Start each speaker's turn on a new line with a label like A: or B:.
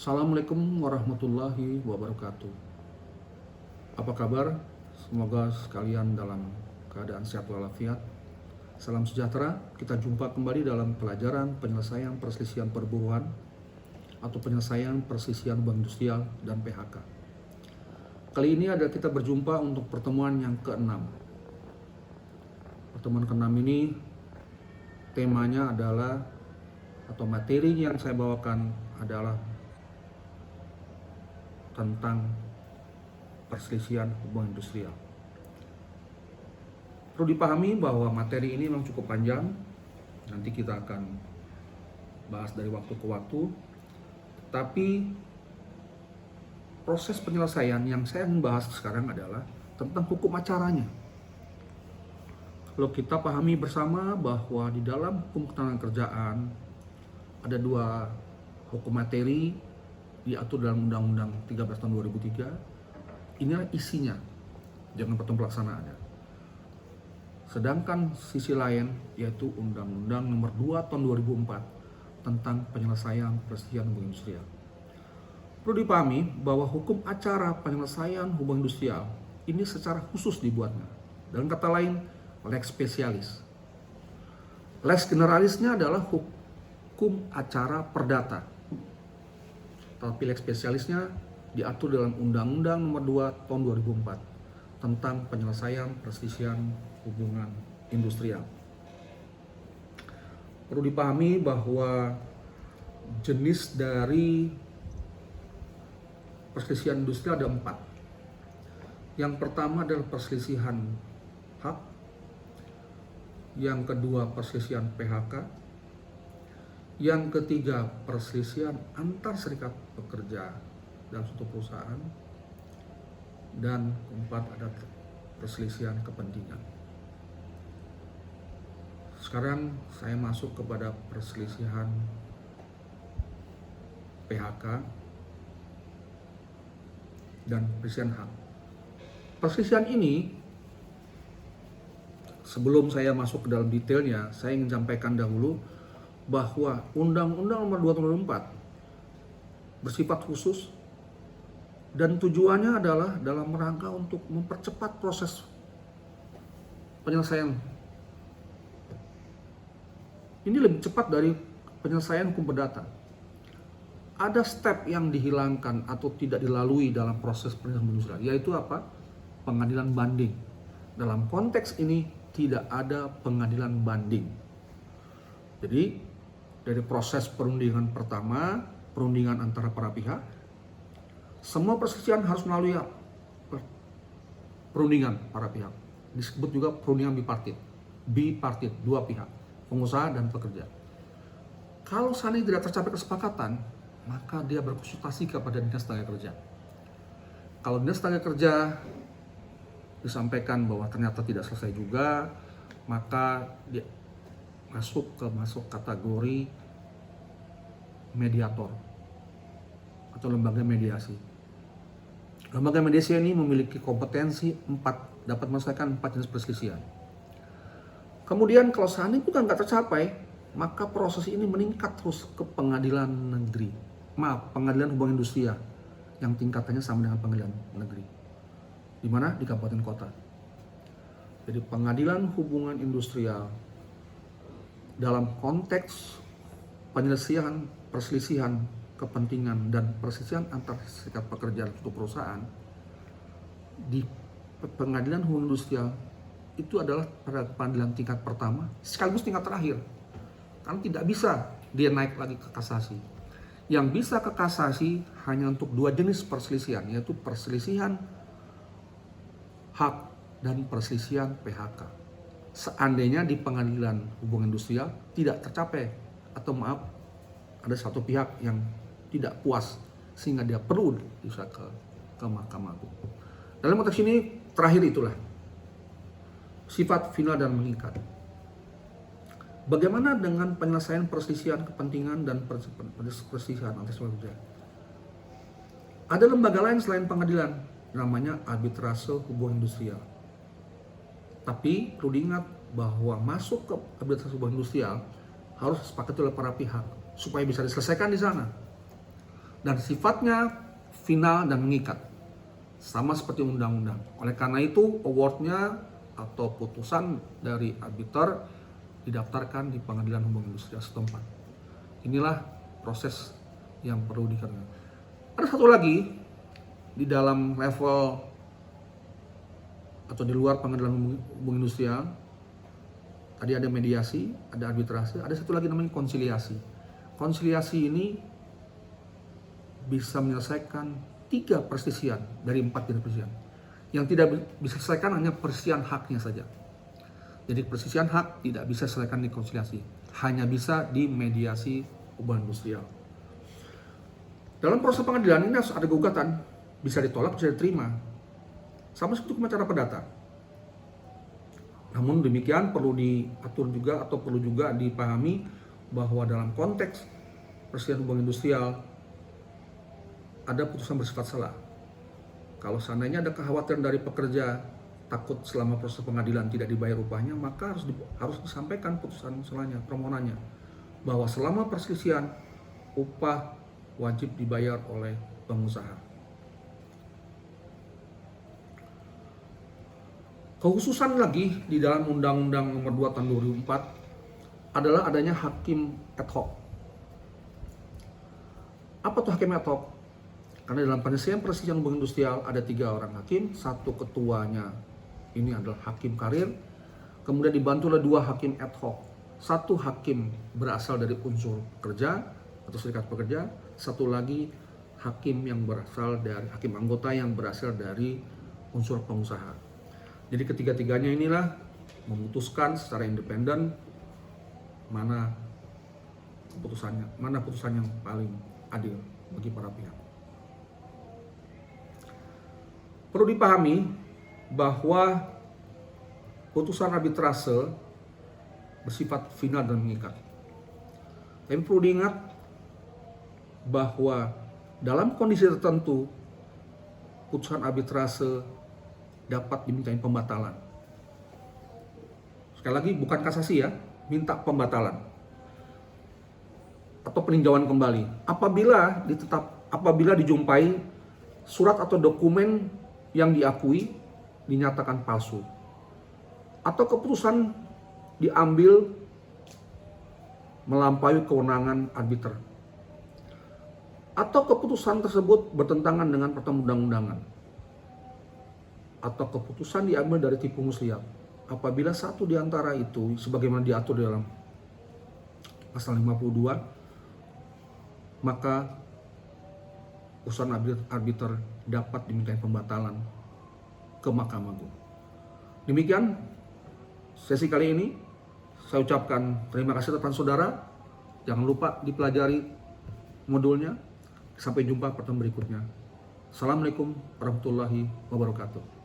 A: Assalamualaikum warahmatullahi wabarakatuh. Apa kabar? Semoga sekalian dalam keadaan sehat walafiat. Salam sejahtera. Kita jumpa kembali dalam pelajaran penyelesaian perselisihan perburuan atau penyelesaian perselisihan hubungan industrial dan PHK. Kali ini kita berjumpa untuk pertemuan yang ke-6. Pertemuan ke-6 ini temanya adalah atau materi yang saya bawakan adalah tentang perselisihan hubungan industrial. Perlu dipahami bahwa materi ini memang cukup panjang. Nanti kita akan bahas dari waktu ke waktu. Tapi proses penyelesaian yang saya ingin bahas sekarang adalah tentang hukum acaranya. Kalau kita pahami bersama bahwa di dalam hukum ketenagakerjaan ada dua hukum materi diatur dalam Undang-Undang 13 tahun 2003. Inilah isinya, jangan potong pelaksanaannya. Sedangkan sisi lain yaitu Undang-Undang Nomor 2 tahun 2004 tentang penyelesaian perselisihan hubungan industrial. Perlu dipahami bahwa hukum acara penyelesaian hubungan industrial ini secara khusus dibuatnya. Dalam kata lain, lex specialis. Lex generalisnya adalah hukum acara perdata. Tapi lex spesialisnya diatur dalam Undang-Undang Nomor 2 tahun 2004 tentang penyelesaian perselisihan hubungan industrial. Perlu dipahami bahwa jenis dari perselisihan industrial ada 4. Yang pertama adalah perselisihan hak, yang kedua perselisihan PHK, yang ketiga perselisihan antar serikat pekerja dalam suatu perusahaan, dan keempat ada perselisihan kepentingan. Sekarang saya masuk kepada perselisihan PHK dan perselisihan hak. Perselisihan ini, sebelum saya masuk ke dalam detailnya, saya ingin sampaikan dahulu bahwa Undang-Undang Nomor 2 tahun 2004 bersifat khusus dan tujuannya adalah dalam rangka untuk mempercepat proses penyelesaian. Ini lebih cepat dari penyelesaian hukum perdata. Ada step yang dihilangkan atau tidak dilalui dalam proses penyelesaian industrial, yaitu apa? Pengadilan banding. Dalam konteks ini tidak ada pengadilan banding. Jadi dari proses perundingan pertama, perundingan antara para pihak, semua perselisihan harus melalui perundingan para pihak. Disebut juga perundingan bipartit, dua pihak, pengusaha dan pekerja. Kalau seandainya tidak tercapai kesepakatan, maka dia berkonsultasi kepada Dinas Tenaga Kerja. Kalau Dinas Tenaga Kerja disampaikan bahwa ternyata tidak selesai juga, maka dia masuk kategori mediator atau lembaga mediasi. Lembaga mediasi ini memiliki kompetensi dapat menyelesaikan 4 jenis perselisihan. Kemudian kalau seandainya itu nggak tercapai, maka proses ini meningkat terus ke pengadilan hubungan industrial yang tingkatannya sama dengan pengadilan negeri. Di mana? Di kabupaten kota. Jadi pengadilan hubungan industrial dalam konteks penyelesaian perselisihan kepentingan dan perselisihan antar serikat pekerja suatu perusahaan di pengadilan hubungan industrial itu adalah pengadilan tingkat pertama sekaligus tingkat terakhir, karena tidak bisa dia naik lagi ke kasasi. Yang bisa ke kasasi hanya untuk 2 jenis perselisihan, yaitu perselisihan hak dan perselisihan PHK. Seandainya di pengadilan hubungan industrial tidak tercapai atau ada satu pihak yang tidak puas sehingga dia perlu bisa ke Mahkamah Agung. Dalam konteks ini terakhir itulah sifat final dan mengikat. Bagaimana dengan penyelesaian perselisihan kepentingan dan perselisihan antar serikat pekerja? Ada lembaga lain selain pengadilan, namanya arbitrase hubungan industrial. Tapi perlu diingat bahwa masuk ke arbitrase hubungan industrial harus disepakati oleh para pihak supaya bisa diselesaikan di sana. dan sifatnya final dan mengikat, sama seperti undang-undang. Oleh karena itu, awardnya atau putusan dari arbiter didaftarkan di Pengadilan Hubungan Industrial setempat. Inilah proses yang perlu dikerjakan. Ada satu lagi di dalam level atau di luar Pengadilan Hubungan Industrial. Tadi ada mediasi, ada arbitrase, ada satu lagi namanya konsiliasi. Konsiliasi ini bisa menyelesaikan 3 perselisihan dari 4 jenis perselisihan. Yang tidak bisa diselesaikan hanya perselisihan haknya saja. Jadi perselisihan hak tidak bisa diselesaikan di konsiliasi, hanya bisa di mediasi hubungan industrial. Dalam proses pengadilan ini harus ada gugatan, bisa ditolak, bisa diterima. Sama seperti hukum acara perdata. Namun demikian perlu diatur juga atau perlu juga dipahami bahwa dalam konteks perselisihan hubungan industrial ada putusan bersifat salah. Kalau seandainya ada kekhawatiran dari pekerja takut selama proses pengadilan tidak dibayar upahnya, maka harus disampaikan putusan salahnya, permohonannya, bahwa selama perselisihan upah wajib dibayar oleh pengusaha. Kekhususan lagi di dalam Undang-Undang Nomor 2 Tahun 2004 adalah adanya hakim ad hoc. Apa tuh hakim ad hoc? Karena dalam perselisihan hubungan industrial ada 3 orang hakim, 1 ketuanya ini adalah hakim karir, kemudian dibantu oleh 2 hakim ad hoc. 1 hakim berasal dari unsur kerja atau serikat pekerja, 1 lagi hakim yang berasal dari hakim anggota yang berasal dari unsur pengusaha. Jadi ketiga-tiganya inilah memutuskan secara independen mana putusan yang paling adil bagi para pihak. Perlu dipahami bahwa putusan arbitrase bersifat final dan mengikat. Tapi perlu diingat bahwa dalam kondisi tertentu putusan arbitrase dapat dimintai pembatalan. Sekali lagi bukan kasasi ya, minta pembatalan atau peninjauan kembali apabila dijumpai surat atau dokumen yang diakui dinyatakan palsu, atau keputusan diambil melampaui kewenangan arbiter, atau keputusan tersebut bertentangan dengan peraturan undang-undangan, atau keputusan diambil dari tipu muslihat. Apabila satu di antara itu sebagaimana diatur dalam pasal 52, maka putusan arbiter dapat dimintai pembatalan ke Mahkamah Agung. Demikian sesi kali ini. Saya ucapkan terima kasih atas saudara. Jangan lupa dipelajari modulnya. Sampai jumpa pertemuan berikutnya. Assalamualaikum warahmatullahi wabarakatuh.